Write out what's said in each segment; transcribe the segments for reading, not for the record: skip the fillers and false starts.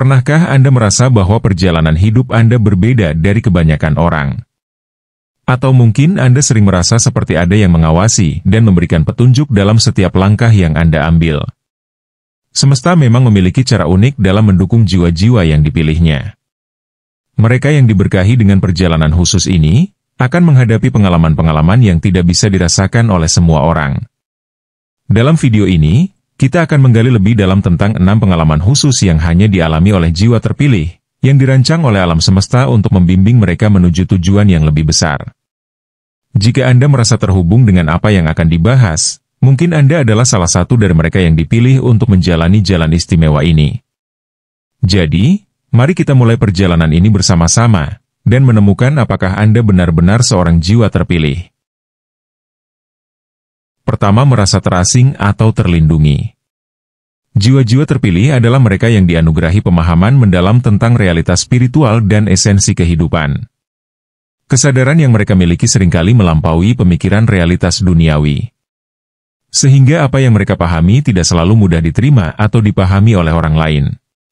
Pernahkah Anda merasa bahwa perjalanan hidup Anda berbeda dari kebanyakan orang? Atau mungkin Anda sering merasa seperti ada yang mengawasi dan memberikan petunjuk dalam setiap langkah yang Anda ambil. Semesta memang memiliki cara unik dalam mendukung jiwa-jiwa yang dipilihnya. Mereka yang diberkahi dengan perjalanan khusus ini akan menghadapi pengalaman-pengalaman yang tidak bisa dirasakan oleh semua orang. Dalam video ini, kita akan menggali lebih dalam tentang 6 pengalaman khusus yang hanya dialami oleh jiwa terpilih, yang dirancang oleh alam semesta untuk membimbing mereka menuju tujuan yang lebih besar. Jika Anda merasa terhubung dengan apa yang akan dibahas, mungkin Anda adalah salah satu dari mereka yang dipilih untuk menjalani jalan istimewa ini. Jadi, mari kita mulai perjalanan ini bersama-sama, dan menemukan apakah Anda benar-benar seorang jiwa terpilih. Pertama, merasa terasing atau terlindungi. Jiwa-jiwa terpilih adalah mereka yang dianugerahi pemahaman mendalam tentang realitas spiritual dan esensi kehidupan. Kesadaran yang mereka miliki seringkali melampaui pemikiran realitas duniawi. Sehingga apa yang mereka pahami tidak selalu mudah diterima atau dipahami oleh orang lain.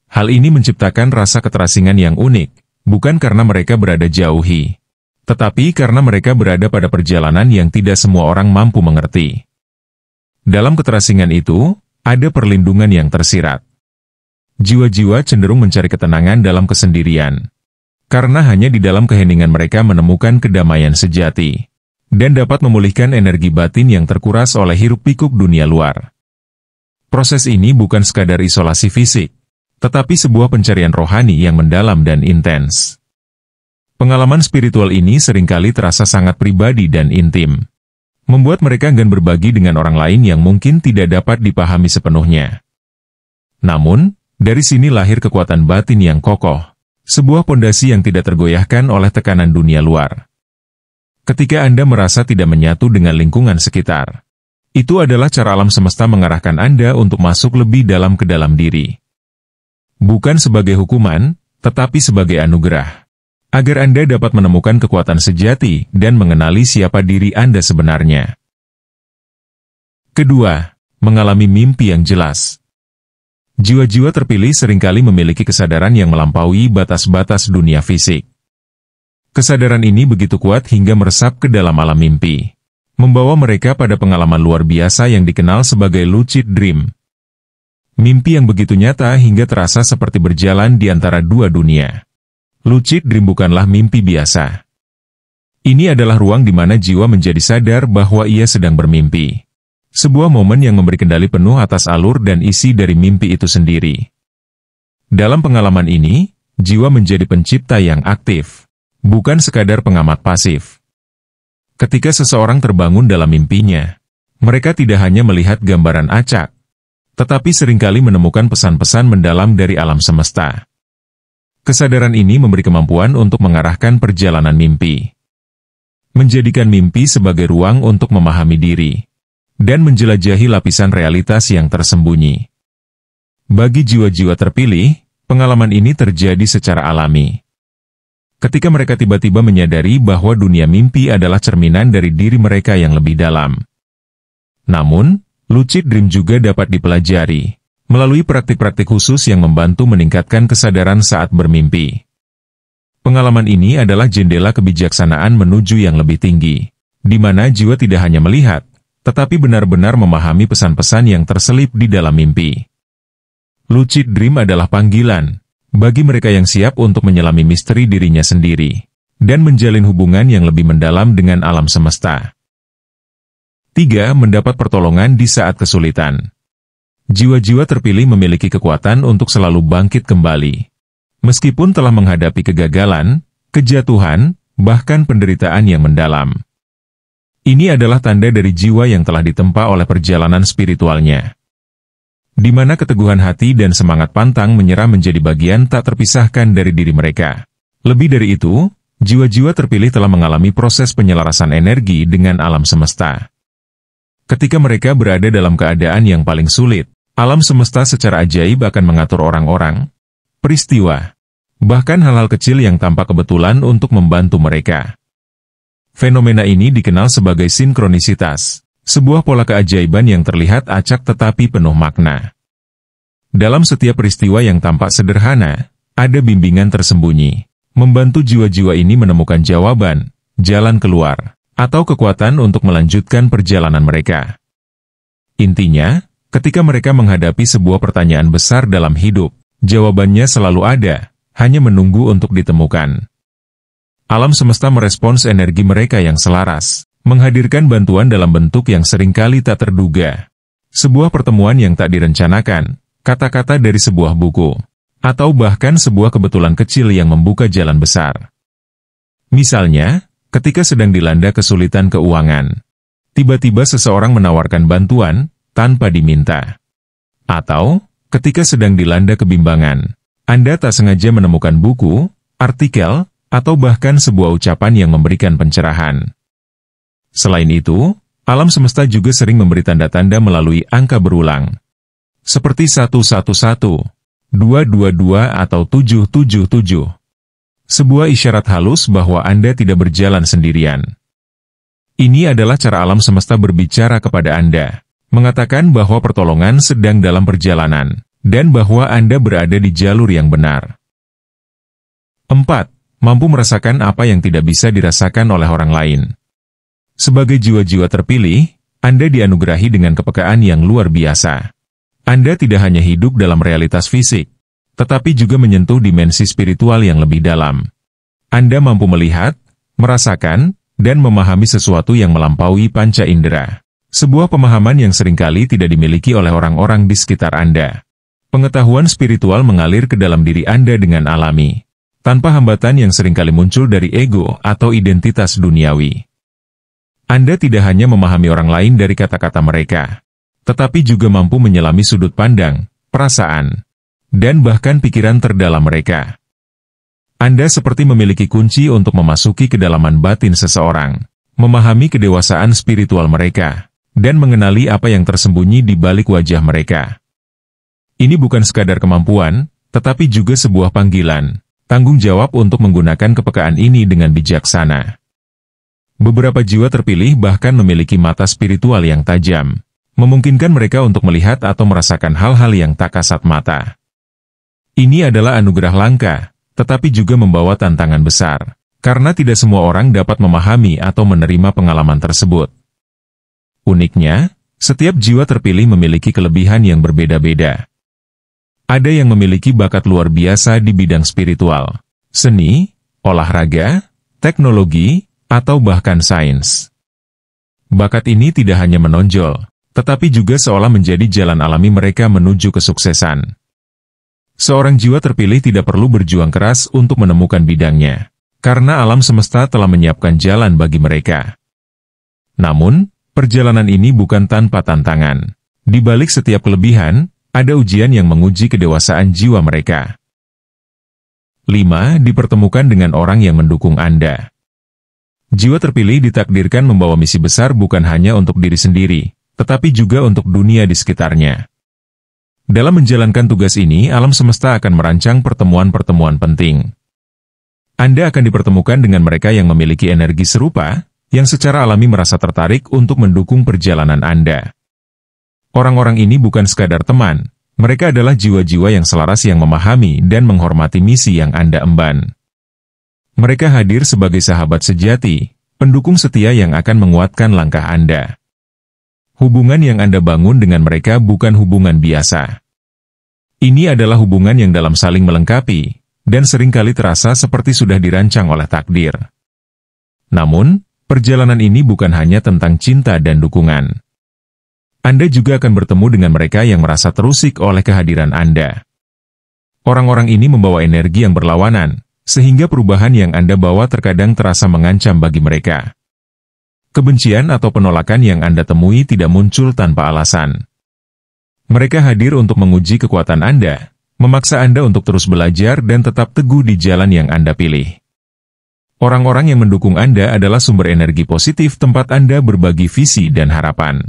Hal ini menciptakan rasa keterasingan yang unik, bukan karena mereka berada jauhi, tetapi karena mereka berada pada perjalanan yang tidak semua orang mampu mengerti. Dalam keterasingan itu, ada perlindungan yang tersirat. Jiwa-jiwa cenderung mencari ketenangan dalam kesendirian, karena hanya di dalam keheningan mereka menemukan kedamaian sejati, dan dapat memulihkan energi batin yang terkuras oleh hiruk-pikuk dunia luar. Proses ini bukan sekadar isolasi fisik, tetapi sebuah pencarian rohani yang mendalam dan intens. Pengalaman spiritual ini seringkali terasa sangat pribadi dan intim, membuat mereka enggan berbagi dengan orang lain yang mungkin tidak dapat dipahami sepenuhnya. Namun, dari sini lahir kekuatan batin yang kokoh, sebuah pondasi yang tidak tergoyahkan oleh tekanan dunia luar. Ketika Anda merasa tidak menyatu dengan lingkungan sekitar, itu adalah cara alam semesta mengarahkan Anda untuk masuk lebih dalam ke dalam diri. Bukan sebagai hukuman, tetapi sebagai anugerah, agar Anda dapat menemukan kekuatan sejati dan mengenali siapa diri Anda sebenarnya. Kedua, mengalami mimpi yang jelas. Jiwa-jiwa terpilih seringkali memiliki kesadaran yang melampaui batas-batas dunia fisik. Kesadaran ini begitu kuat hingga meresap ke dalam alam mimpi, membawa mereka pada pengalaman luar biasa yang dikenal sebagai lucid dream. Mimpi yang begitu nyata hingga terasa seperti berjalan di antara dua dunia. Lucid dream bukanlah mimpi biasa. Ini adalah ruang di mana jiwa menjadi sadar bahwa ia sedang bermimpi. Sebuah momen yang memberi kendali penuh atas alur dan isi dari mimpi itu sendiri. Dalam pengalaman ini, jiwa menjadi pencipta yang aktif, bukan sekadar pengamat pasif. Ketika seseorang terbangun dalam mimpinya, mereka tidak hanya melihat gambaran acak, tetapi seringkali menemukan pesan-pesan mendalam dari alam semesta. Kesadaran ini memberi kemampuan untuk mengarahkan perjalanan mimpi, menjadikan mimpi sebagai ruang untuk memahami diri, dan menjelajahi lapisan realitas yang tersembunyi. Bagi jiwa-jiwa terpilih, pengalaman ini terjadi secara alami. Ketika mereka tiba-tiba menyadari bahwa dunia mimpi adalah cerminan dari diri mereka yang lebih dalam. Namun, lucid dream juga dapat dipelajari melalui praktik-praktik khusus yang membantu meningkatkan kesadaran saat bermimpi. Pengalaman ini adalah jendela kebijaksanaan menuju yang lebih tinggi, di mana jiwa tidak hanya melihat, tetapi benar-benar memahami pesan-pesan yang terselip di dalam mimpi. Lucid dream adalah panggilan bagi mereka yang siap untuk menyelami misteri dirinya sendiri, dan menjalin hubungan yang lebih mendalam dengan alam semesta. 3. Mendapat pertolongan di saat kesulitan. Jiwa-jiwa terpilih memiliki kekuatan untuk selalu bangkit kembali, meskipun telah menghadapi kegagalan, kejatuhan, bahkan penderitaan yang mendalam. Ini adalah tanda dari jiwa yang telah ditempa oleh perjalanan spiritualnya, di mana keteguhan hati dan semangat pantang menyerah menjadi bagian tak terpisahkan dari diri mereka. Lebih dari itu, jiwa-jiwa terpilih telah mengalami proses penyelarasan energi dengan alam semesta. Ketika mereka berada dalam keadaan yang paling sulit, alam semesta secara ajaib akan mengatur orang-orang, peristiwa, bahkan hal-hal kecil yang tampak kebetulan untuk membantu mereka. Fenomena ini dikenal sebagai sinkronisitas, sebuah pola keajaiban yang terlihat acak tetapi penuh makna. Dalam setiap peristiwa yang tampak sederhana, ada bimbingan tersembunyi, membantu jiwa-jiwa ini menemukan jawaban, jalan keluar, atau kekuatan untuk melanjutkan perjalanan mereka. Intinya, ketika mereka menghadapi sebuah pertanyaan besar dalam hidup, jawabannya selalu ada, hanya menunggu untuk ditemukan. Alam semesta merespons energi mereka yang selaras, menghadirkan bantuan dalam bentuk yang seringkali tak terduga. Sebuah pertemuan yang tak direncanakan, kata-kata dari sebuah buku, atau bahkan sebuah kebetulan kecil yang membuka jalan besar. Misalnya, ketika sedang dilanda kesulitan keuangan, tiba-tiba seseorang menawarkan bantuan tanpa diminta. Atau, ketika sedang dilanda kebimbangan, Anda tak sengaja menemukan buku, artikel, atau bahkan sebuah ucapan yang memberikan pencerahan. Selain itu, alam semesta juga sering memberi tanda-tanda melalui angka berulang. Seperti 111, 222 atau 777. Sebuah isyarat halus bahwa Anda tidak berjalan sendirian. Ini adalah cara alam semesta berbicara kepada Anda, mengatakan bahwa pertolongan sedang dalam perjalanan, dan bahwa Anda berada di jalur yang benar. 4. Mampu merasakan apa yang tidak bisa dirasakan oleh orang lain. Sebagai jiwa-jiwa terpilih, Anda dianugerahi dengan kepekaan yang luar biasa. Anda tidak hanya hidup dalam realitas fisik, tetapi juga menyentuh dimensi spiritual yang lebih dalam. Anda mampu melihat, merasakan, dan memahami sesuatu yang melampaui panca indera. Sebuah pemahaman yang seringkali tidak dimiliki oleh orang-orang di sekitar Anda. Pengetahuan spiritual mengalir ke dalam diri Anda dengan alami, tanpa hambatan yang seringkali muncul dari ego atau identitas duniawi. Anda tidak hanya memahami orang lain dari kata-kata mereka, tetapi juga mampu menyelami sudut pandang, perasaan, dan bahkan pikiran terdalam mereka. Anda seperti memiliki kunci untuk memasuki kedalaman batin seseorang, memahami kedewasaan spiritual mereka, dan mengenali apa yang tersembunyi di balik wajah mereka. Ini bukan sekadar kemampuan, tetapi juga sebuah panggilan, tanggung jawab untuk menggunakan kepekaan ini dengan bijaksana. Beberapa jiwa terpilih bahkan memiliki mata spiritual yang tajam, memungkinkan mereka untuk melihat atau merasakan hal-hal yang tak kasat mata. Ini adalah anugerah langka, tetapi juga membawa tantangan besar, karena tidak semua orang dapat memahami atau menerima pengalaman tersebut. Uniknya, setiap jiwa terpilih memiliki kelebihan yang berbeda-beda. Ada yang memiliki bakat luar biasa di bidang spiritual, seni, olahraga, teknologi, atau bahkan sains. Bakat ini tidak hanya menonjol, tetapi juga seolah menjadi jalan alami mereka menuju kesuksesan. Seorang jiwa terpilih tidak perlu berjuang keras untuk menemukan bidangnya, karena alam semesta telah menyiapkan jalan bagi mereka. Namun, perjalanan ini bukan tanpa tantangan. Di balik setiap kelebihan, ada ujian yang menguji kedewasaan jiwa mereka. 5. Dipertemukan dengan orang yang mendukung Anda. Jiwa terpilih ditakdirkan membawa misi besar bukan hanya untuk diri sendiri, tetapi juga untuk dunia di sekitarnya. Dalam menjalankan tugas ini, alam semesta akan merancang pertemuan-pertemuan penting. Anda akan dipertemukan dengan mereka yang memiliki energi serupa, yang secara alami merasa tertarik untuk mendukung perjalanan Anda. Orang-orang ini bukan sekadar teman, mereka adalah jiwa-jiwa yang selaras yang memahami dan menghormati misi yang Anda emban. Mereka hadir sebagai sahabat sejati, pendukung setia yang akan menguatkan langkah Anda. Hubungan yang Anda bangun dengan mereka bukan hubungan biasa. Ini adalah hubungan yang dalam saling melengkapi, dan seringkali terasa seperti sudah dirancang oleh takdir. Namun, perjalanan ini bukan hanya tentang cinta dan dukungan. Anda juga akan bertemu dengan mereka yang merasa terusik oleh kehadiran Anda. Orang-orang ini membawa energi yang berlawanan, sehingga perubahan yang Anda bawa terkadang terasa mengancam bagi mereka. Kebencian atau penolakan yang Anda temui tidak muncul tanpa alasan. Mereka hadir untuk menguji kekuatan Anda, memaksa Anda untuk terus belajar dan tetap teguh di jalan yang Anda pilih. Orang-orang yang mendukung Anda adalah sumber energi positif tempat Anda berbagi visi dan harapan.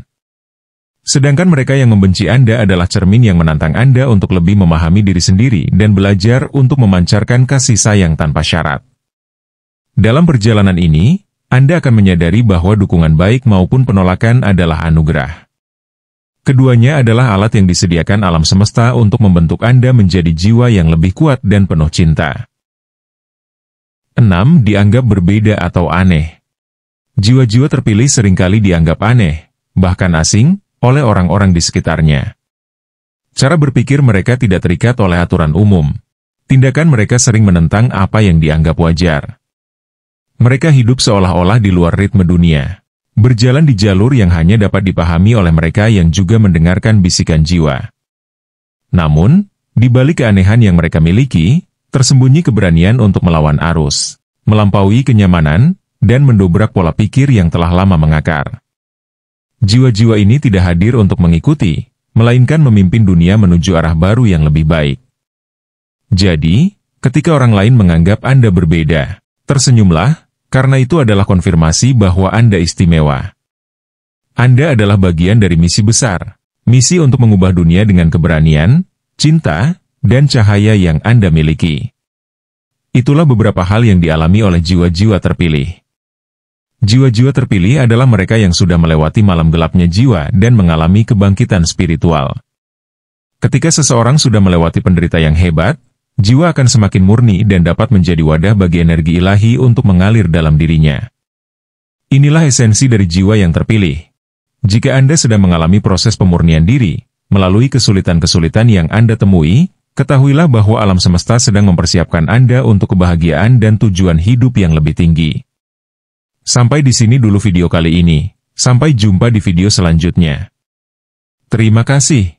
Sedangkan mereka yang membenci Anda adalah cermin yang menantang Anda untuk lebih memahami diri sendiri dan belajar untuk memancarkan kasih sayang tanpa syarat. Dalam perjalanan ini, Anda akan menyadari bahwa dukungan baik maupun penolakan adalah anugerah. Keduanya adalah alat yang disediakan alam semesta untuk membentuk Anda menjadi jiwa yang lebih kuat dan penuh cinta. 6. Dianggap berbeda atau aneh. Jiwa-jiwa terpilih seringkali dianggap aneh, bahkan asing, oleh orang-orang di sekitarnya. Cara berpikir mereka tidak terikat oleh aturan umum. Tindakan mereka sering menentang apa yang dianggap wajar. Mereka hidup seolah-olah di luar ritme dunia, berjalan di jalur yang hanya dapat dipahami oleh mereka yang juga mendengarkan bisikan jiwa. Namun, di balik keanehan yang mereka miliki, tersembunyi keberanian untuk melawan arus, melampaui kenyamanan, dan mendobrak pola pikir yang telah lama mengakar. Jiwa-jiwa ini tidak hadir untuk mengikuti, melainkan memimpin dunia menuju arah baru yang lebih baik. Jadi, ketika orang lain menganggap Anda berbeda, tersenyumlah, karena itu adalah konfirmasi bahwa Anda istimewa. Anda adalah bagian dari misi besar, misi untuk mengubah dunia dengan keberanian, cinta, dan cahaya yang Anda miliki. Itulah beberapa hal yang dialami oleh jiwa-jiwa terpilih. Jiwa-jiwa terpilih adalah mereka yang sudah melewati malam gelapnya jiwa dan mengalami kebangkitan spiritual. Ketika seseorang sudah melewati penderita yang hebat, jiwa akan semakin murni dan dapat menjadi wadah bagi energi ilahi untuk mengalir dalam dirinya. Inilah esensi dari jiwa yang terpilih. Jika Anda sedang mengalami proses pemurnian diri, melalui kesulitan-kesulitan yang Anda temui, ketahuilah bahwa alam semesta sedang mempersiapkan Anda untuk kebahagiaan dan tujuan hidup yang lebih tinggi. Sampai di sini dulu video kali ini. Sampai jumpa di video selanjutnya. Terima kasih.